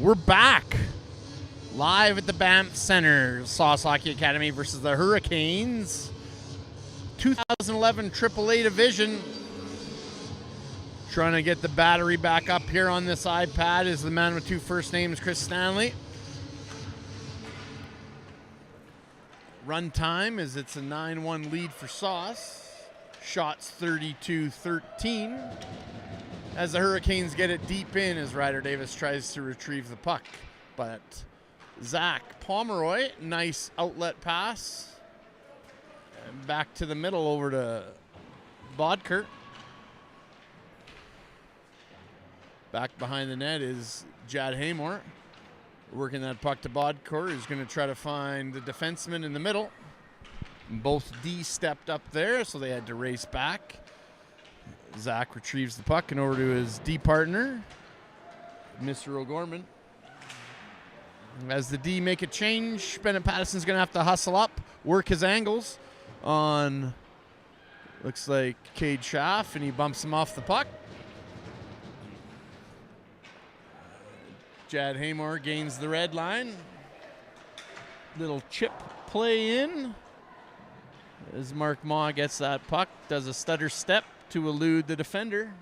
We're back live at the Banff Center. Sauce Hockey Academy versus the Hurricanes. 2011 AAA Division. Trying to get the battery back up here on this iPad is the man with two first names, Chris Stanley. Run time is it's a 9-1 lead for Sauce. Shots 32-13. As the Hurricanes get it deep in as Ryder Davis tries to retrieve the puck. But Zach Pomeroy, nice outlet pass. And back to the middle over to Bodker. Back behind the net is Jad Haymore. Working that puck to Bodker. He's going to try to find the defenseman in the middle. Both D stepped up there, so they had to race back. Zach retrieves the puck and over to his D partner, Mr. O'Gorman. As the D make a change, Bennett Patterson's going to have to hustle up, work his angles on, looks like Cade Schaff, and he bumps him off the puck. Jad Haymore gains the red line. Little chip play in as Mark Maw gets that puck, does a stutter step to elude the defender.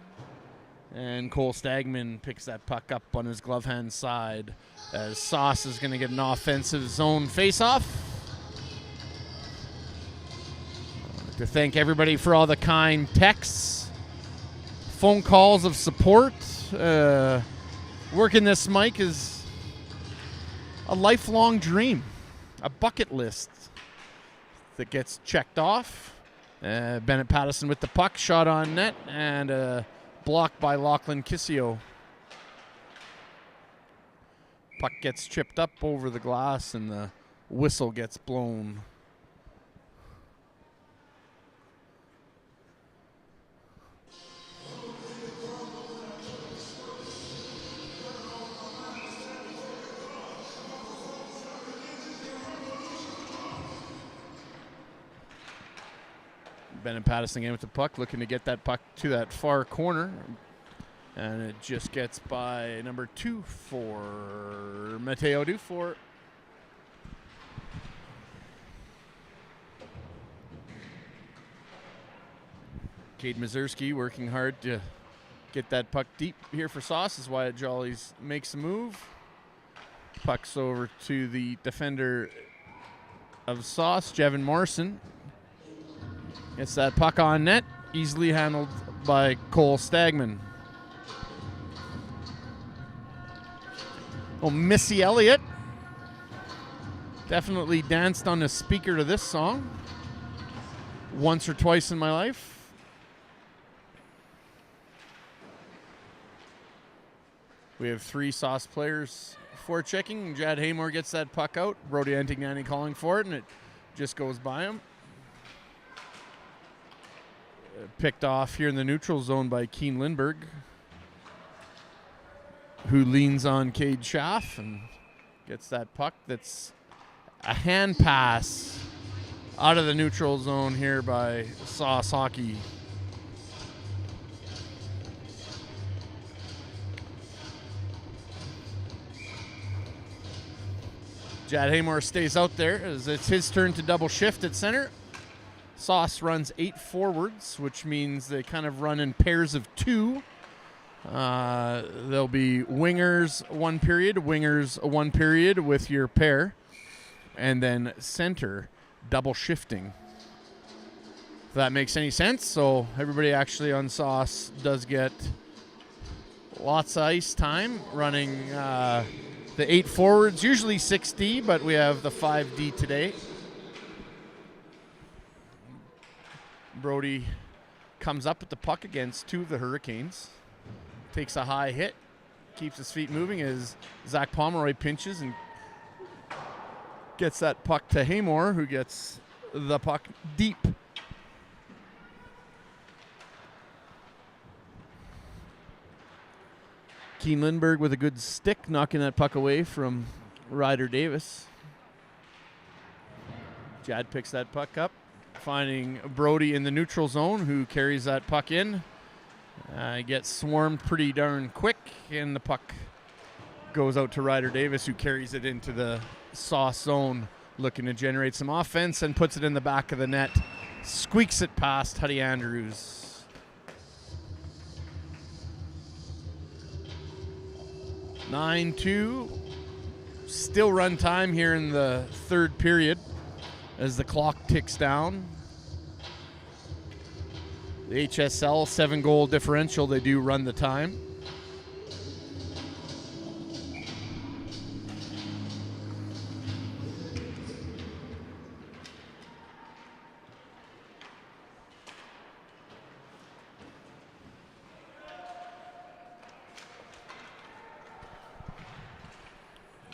And Cole Stagman picks that puck up on his glove hand side as Sauce is going to get an offensive zone faceoff. To thank everybody for all the kind texts, phone calls of support. Working this mic is a lifelong dream, a bucket list that gets checked off. Bennett Patterson with the puck, shot on net, and a block by Lachlan Kissio. Puck gets chipped up over the glass, and the whistle gets blown. Bennett Patterson again with the puck, looking to get that puck to that far corner. And it just gets by number 2 for Matteo Dufour. Cade Mazurski working hard to get that puck deep here for Sauce as Wyatt Jollies makes a move. Puck's over to the defender of Sauce, Jevin Morrison. Gets that puck on net, easily handled by Cole Stagman. Oh, Missy Elliott definitely danced on the speaker to this song once or twice in my life. We have 3 Sauce players forechecking. Jad Haymore gets that puck out. Brody Antignani calling for it, and it just goes by him. Picked off here in the neutral zone by Keen Lindberg, who leans on Cade Schaff and gets that puck. That's a hand pass out of the neutral zone here by Sauce Hockey. Jad Haymore stays out there as it's his turn to double shift at center. Sauce runs 8 forwards, which means they kind of run in pairs of 2. There'll be wingers 1 period, wingers 1 period with your pair, and then center double shifting. If that makes any sense. So everybody actually on Sauce does get lots of ice time running the 8 forwards, usually 6D, but we have the 5D today. Brody comes up with the puck against 2 of the Hurricanes. Takes a high hit. Keeps his feet moving as Zach Pomeroy pinches and gets that puck to Haymore, who gets the puck deep. Keen Lindberg with a good stick, knocking that puck away from Ryder Davis. Jad picks that puck up, finding Brody in the neutral zone, who carries that puck in. Gets swarmed pretty darn quick, and the puck goes out to Ryder Davis, who carries it into the Sauce zone, looking to generate some offense and puts it in the back of the net. Squeaks it past Huddy Andrews. 9-2. Still run time here in the third period as the clock ticks down. The HSL 7-goal differential, they do run the time.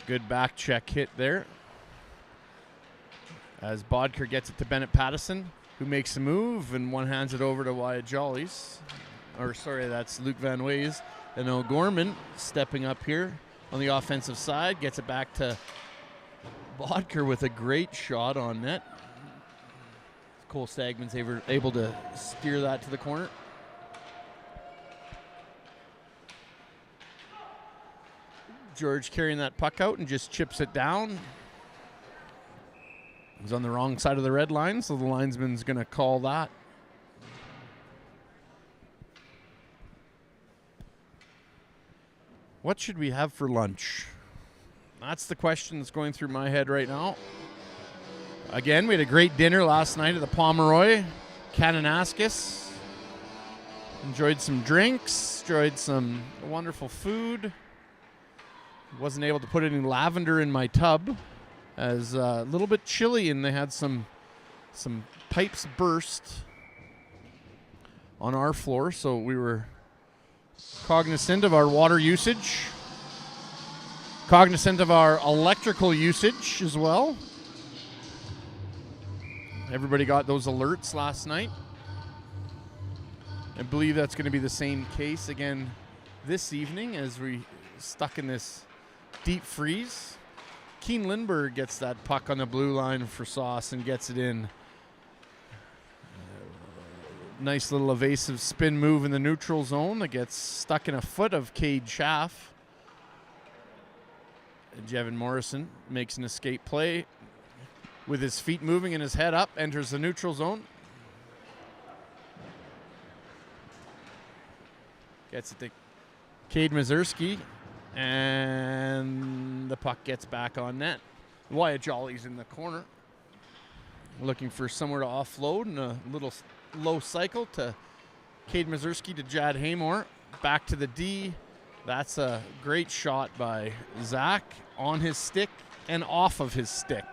Good back check hit there as Bodker gets it to Bennett Pattison, who makes a move and one hands it over to Wyatt Jollies. Or sorry, that's Luke Van Ways. And O'Gorman stepping up here on the offensive side, gets it back to Bodker with a great shot on net. Cole Stagman's able to steer that to the corner. George carrying that puck out and just chips it down. He's on the wrong side of the red line, so the linesman's going to call that. What should we have for lunch? That's the question that's going through my head right now. Again, we had a great dinner last night at the Pomeroy, Kananaskis. Enjoyed some drinks, enjoyed some wonderful food. Wasn't able to put any lavender in my tub as a little bit chilly, and they had some pipes burst on our floor, so we were cognizant of our water usage, cognizant of our electrical usage as well. Everybody got those alerts last night. I believe that's going to be the same case again this evening as we stuck in this deep freeze. Keen Lindbergh gets that puck on the blue line for Sauce and gets it in. Nice little evasive spin move in the neutral zone that gets stuck in a foot of Cade Schaff. And Jevin Morrison makes an escape play with his feet moving and his head up, enters the neutral zone. Gets it to Cade Mazurski. And the puck gets back on net. Wyatt Jolly's in the corner, looking for somewhere to offload, and a little low cycle to Cade Mazurski to Jad Haymore. Back to the D. That's a great shot by Zach on his stick and off of his stick.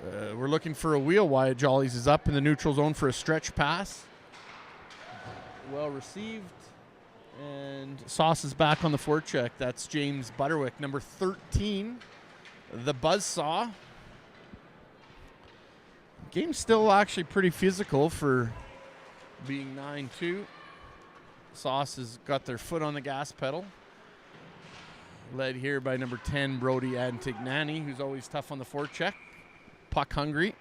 We're looking for a wheel. Wyatt Jollies is up in the neutral zone for a stretch pass. Well received. And Sauce is back on the forecheck. That's James Butterwick, number 13, the buzzsaw. Game's still actually pretty physical for being 9-2. Sauce has got their foot on the gas pedal. Led here by number 10, Brody Antignani, who's always tough on the forecheck. Puck hungry.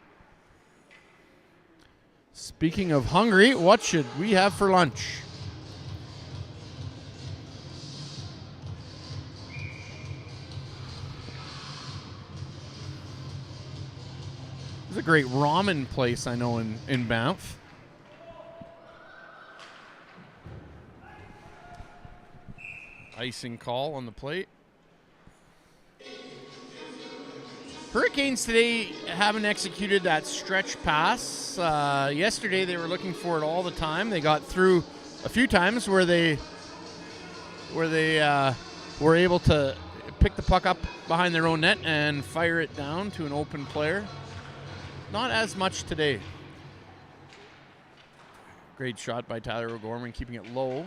Speaking of hungry, what should we have for lunch? There's a great ramen place I know in Banff. Icing call on the plate. Hurricanes today haven't executed that stretch pass. Yesterday they were looking for it all the time. They got through a few times where they were able to pick the puck up behind their own net and fire it down to an open player. Not as much today. Great shot by Tyler O'Gorman, keeping it low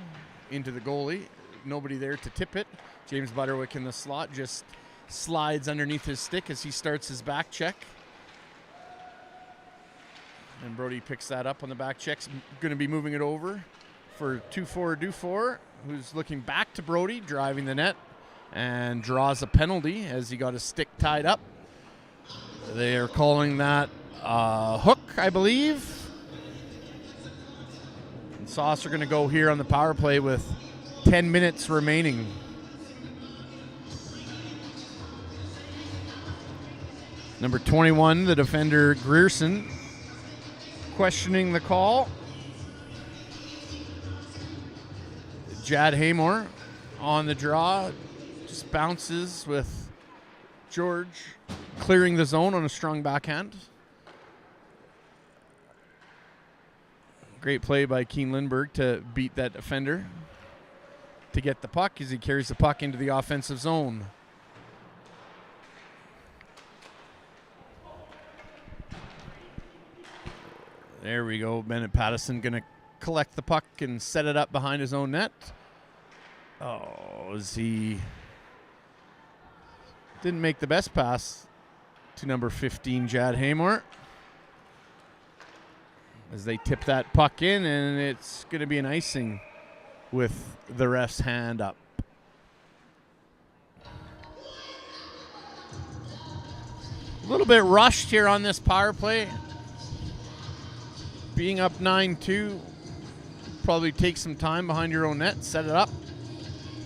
into the goalie. Nobody there to tip it. James Butterwick in the slot just slides underneath his stick as he starts his back check. And Brody picks that up on the back check. Going to be moving it over for 2-4 Dufour, who's looking back to Brody, driving the net, and draws a penalty as he got his stick tied up. They are calling that hook, I believe. And Sauce are going to go here on the power play with 10 minutes remaining. Number 21, the defender Grierson, questioning the call. Jad Haymore on the draw, just bounces with George clearing the zone on a strong backhand. Great play by Keen Lindberg to beat that defender to get the puck as he carries the puck into the offensive zone. There we go. Bennett Pattison going to collect the puck and set it up behind his own net. Oh, as he didn't make the best pass to number 15, Jad Haymore. As they tip that puck in, and it's going to be an icing with the ref's hand up. A little bit rushed here on this power play. Being up 9-2, probably take some time behind your own net, set it up,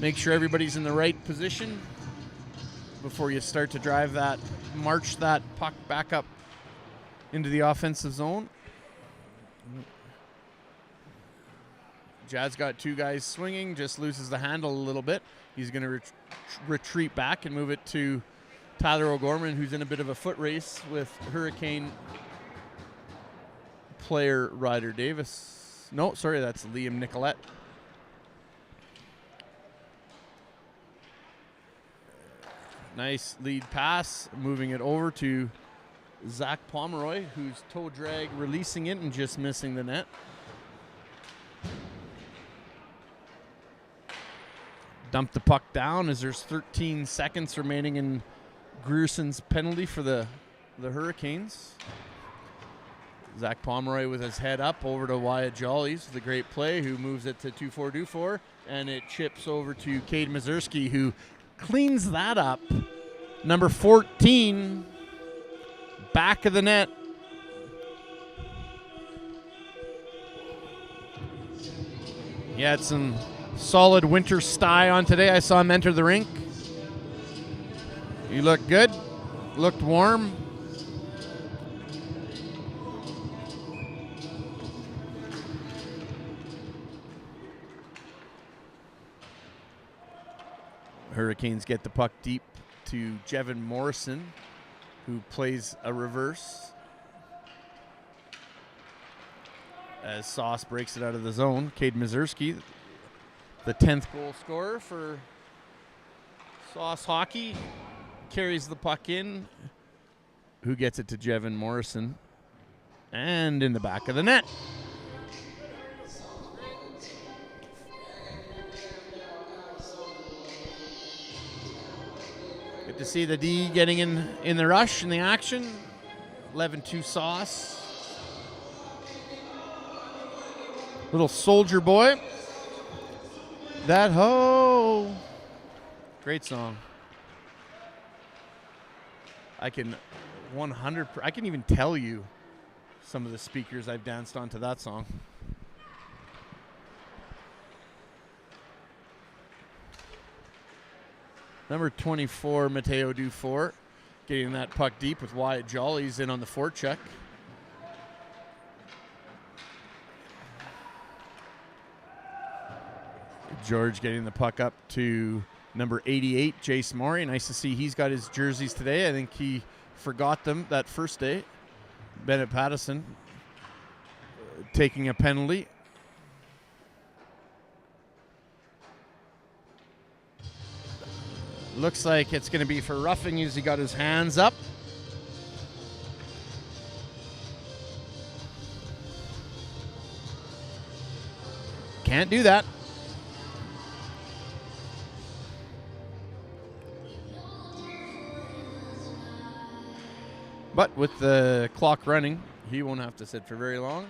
make sure everybody's in the right position before you start to march that puck back up into the offensive zone. Jad's got two guys swinging, just loses the handle a little bit. He's going to retreat back and move it to Tyler O'Gorman, who's in a bit of a foot race with Hurricane player Ryder Davis. No, sorry, that's Liam Nicolette. Nice lead pass, moving it over to Zach Pomeroy, who's toe drag releasing it and just missing the net. Dump the puck down as there's 13 seconds remaining in Grierson's penalty for the Hurricanes. Zach Pomeroy with his head up over to Wyatt Jollies with a great play, who moves it to 2-4-2-4, and it chips over to Cade Mazurski, who cleans that up. Number 14, back of the net. He had some solid winter sty on today. I saw him enter the rink. He looked good, looked warm. Hurricanes get the puck deep to Jevin Morrison, who plays a reverse as Sauce breaks it out of the zone. Cade Mazurski, the 10th goal scorer for Sauce Hockey, carries the puck in, who gets it to Jevin Morrison, and in the back of the net. Good to see the D getting in the rush, in the action. 11-2 Sauce. Little soldier boy. That ho. Great song. I can even tell you some of the speakers I've danced onto that song. Number 24, Mateo Dufour, getting that puck deep with Wyatt Jollies in on the forecheck. George getting the puck up to number 88, Jace Maury. Nice to see he's got his jerseys today. I think he forgot them that first day. Bennett Pattison taking a penalty. Looks like it's going to be for roughing as he got his hands up. Can't do that. But with the clock running, he won't have to sit for very long.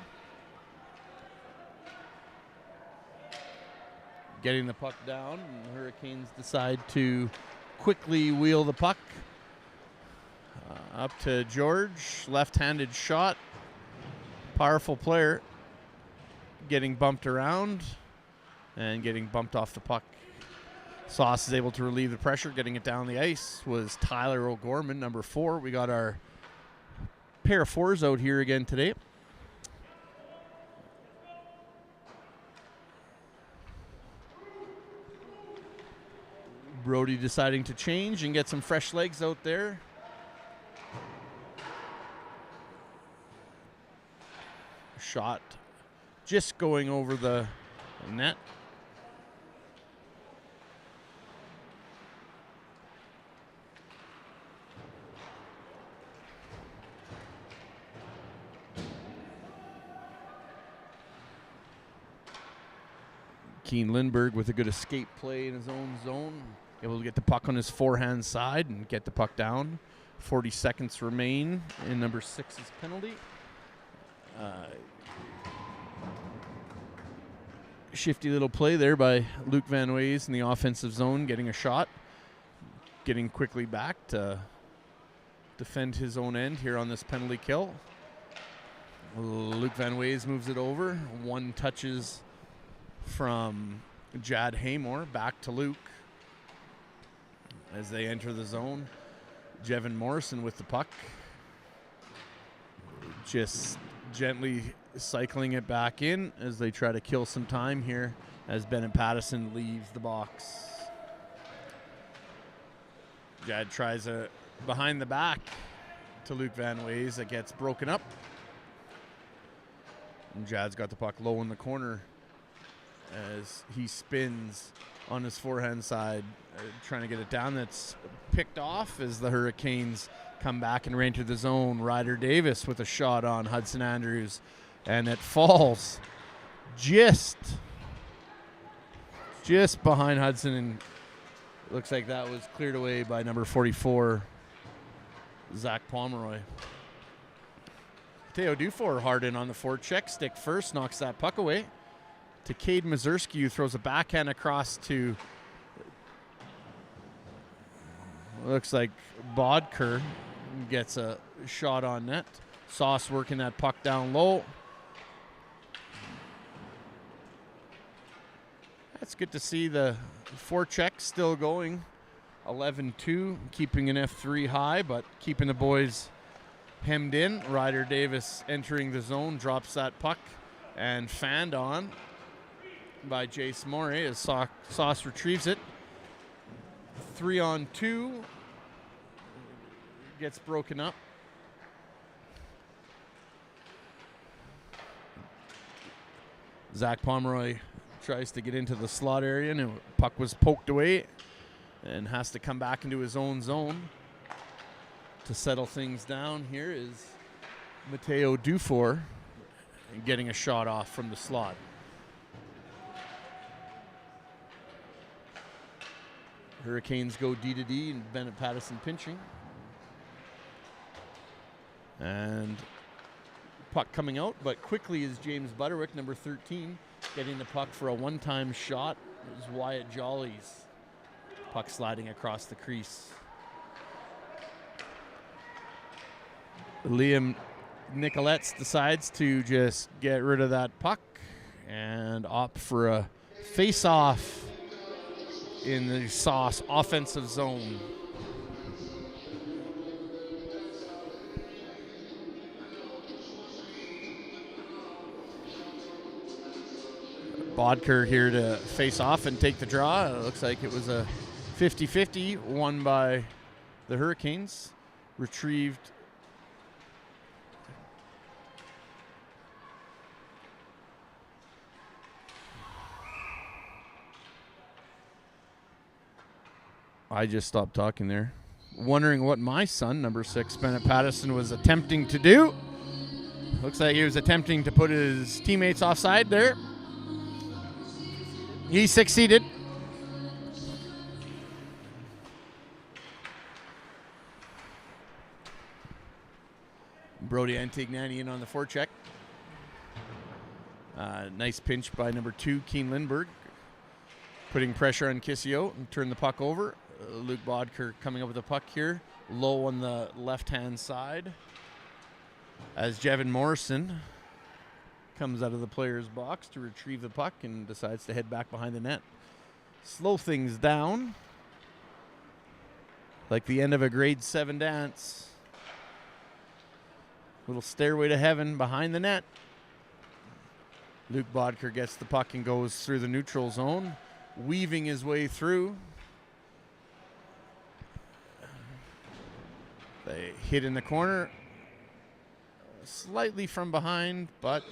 Getting the puck down, and the Hurricanes decide to quickly wheel the puck up to George. Left-handed shot. Powerful player. Getting bumped around and getting bumped off the puck. Sauce is able to relieve the pressure. Getting it down the ice was Tyler O'Gorman, number 4. We got our pair of fours out here again today. Brody deciding to change and get some fresh legs out there. Shot just going over the net. Keane Lindberg with a good escape play in his own zone. Able to get the puck on his forehand side and get the puck down. 40 seconds remain in number 6's penalty. Shifty little play there by Luke Van Wees in the offensive zone, getting a shot. Getting quickly back to defend his own end here on this penalty kill. Luke Van Wees moves it over. One touches from Jad Haymore back to Luke. As they enter the zone, Jevin Morrison with the puck. Just gently cycling it back in as they try to kill some time here as Bennett Pattison leaves the box. Jad tries a behind the back to Luke Van Wees that gets broken up. And Jad's got the puck low in the corner as he spins on his forehand side, trying to get it down. That's picked off as the Hurricanes come back and re-enter the zone. Ryder Davis with a shot on Hudson Andrews, and it falls just behind Hudson, and looks like that was cleared away by number 44, Zach Pomeroy. Mateo Dufour hard in on the forecheck, stick first, knocks that puck away to Cade Mazurski, who throws a backhand across to, looks like Bodker, gets a shot on net. Sauce working that puck down low. That's good to see the forecheck still going. 11-2, keeping an F3 high, but keeping the boys hemmed in. Ryder Davis entering the zone, drops that puck, and fanned on by Jace Morey as Sauce retrieves it. 3-on-2. Gets broken up. Zach Pomeroy tries to get into the slot area, and the puck was poked away and has to come back into his own zone. To settle things down here is Mateo Dufour getting a shot off from the slot. Hurricanes go D to D, and Bennett Pattison pinching. And puck coming out, but quickly is James Butterwick, number 13, getting the puck for a one-time shot. It was Wyatt Jolly's puck sliding across the crease. Liam Nicoletts decides to just get rid of that puck and opt for a face-off in the Sauce offensive zone. Bodker here to face off and take the draw. It looks like it was a 50-50, won by the Hurricanes. Retrieved. I just stopped talking there. Wondering what my son, number 6, Bennett Pattison, was attempting to do. Looks like he was attempting to put his teammates offside there. He succeeded. Brody Antignani on the forecheck. Nice pinch by number 2, Keane Lindberg. Putting pressure on Kissio and turn the puck over. Luke Bodker coming up with the puck here. Low on the left-hand side. As Jevin Morrison comes out of the player's box to retrieve the puck and decides to head back behind the net. Slow things down. Like the end of a grade 7 dance. Little stairway to heaven behind the net. Luke Bodker gets the puck and goes through the neutral zone, weaving his way through. They hit in the corner, slightly from behind, but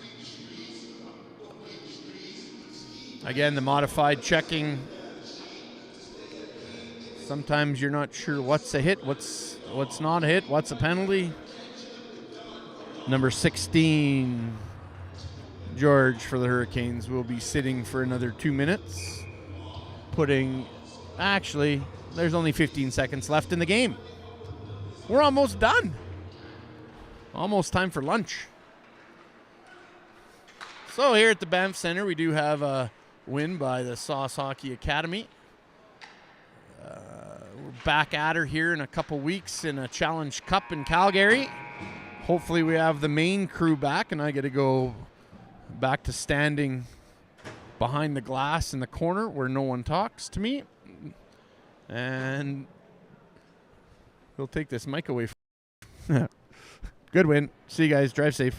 again, the modified checking. Sometimes you're not sure what's a hit, what's not a hit, what's a penalty. Number 16, George for the Hurricanes, will be sitting for another 2 minutes. Actually, there's only 15 seconds left in the game. We're almost done. Almost time for lunch. So here at the Banff Center, we do have a win by the Sauce Hockey Academy. We're back at her here in a couple weeks in a Challenge Cup in Calgary. Hopefully we have the main crew back and I get to go back to standing behind the glass in the corner where no one talks to me. And we'll take this mic away. Good win. See you guys. Drive safe.